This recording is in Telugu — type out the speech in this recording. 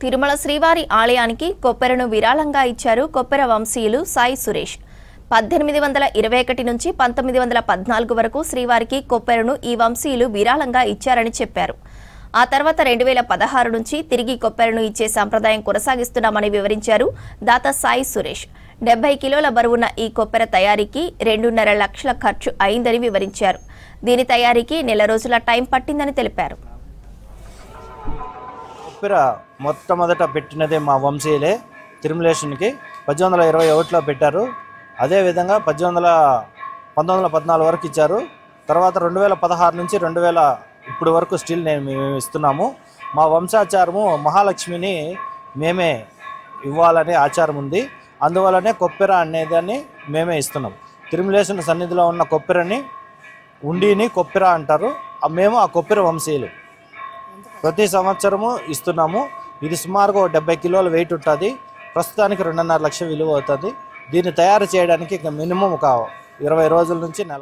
తిరుమల శ్రీవారి ఆలయానికి కొప్పెరను విరాళంగా ఇచ్చారు కొప్పెర వంశీయులు సాయి సురేష్. 1821 నుంచి 1914 వరకు శ్రీవారికి కొప్పెరను ఈ వంశీయులు విరాళంగా ఇచ్చారని చెప్పారు. ఆ తర్వాత 2016 నుంచి తిరిగి కొప్పెరను ఇచ్చే సంప్రదాయం కొనసాగిస్తున్నామని వివరించారు దాత సాయి సురేష్. 70 కిలోల బరువున్న ఈ కొప్పెర తయారీకి 2.5 లక్షల ఖర్చు అయిందని వివరించారు. దీని తయారీకి నెల రోజుల టైం పట్టిందని తెలిపారు. కొప్పెర మొట్టమొదట పెట్టినదే మా వంశీయులే. తిరుమలేషన్కి 1821లో పెట్టారు. అదేవిధంగా 1914 వరకు ఇచ్చారు. తర్వాత 2016 నుంచి 2000 ఇప్పుడు వరకు స్టిల్ మేము ఇస్తున్నాము. మా వంశాచారము మహాలక్ష్మిని మేమే ఇవ్వాలనే ఆచారం ఉంది. అందువల్లనే కొప్పెర అనేదాన్ని మేమే ఇస్తున్నాం. తిరుమలేషన్ సన్నిధిలో ఉన్న కొప్పెరని ఉండిని కొప్పెర అంటారు. మేము ఆ కొప్పెర వంశీయులు ప్రతి సంవత్సరము ఇస్తున్నాము. ఇది సుమారుగా 70 కిలోల వెయిట్ ఉంటుంది. ప్రస్తుతానికి 2.5 లక్షల విలువ అవుతుంది. దీన్ని తయారు చేయడానికి మినిమం ఒక 20 రోజుల నుంచి నెల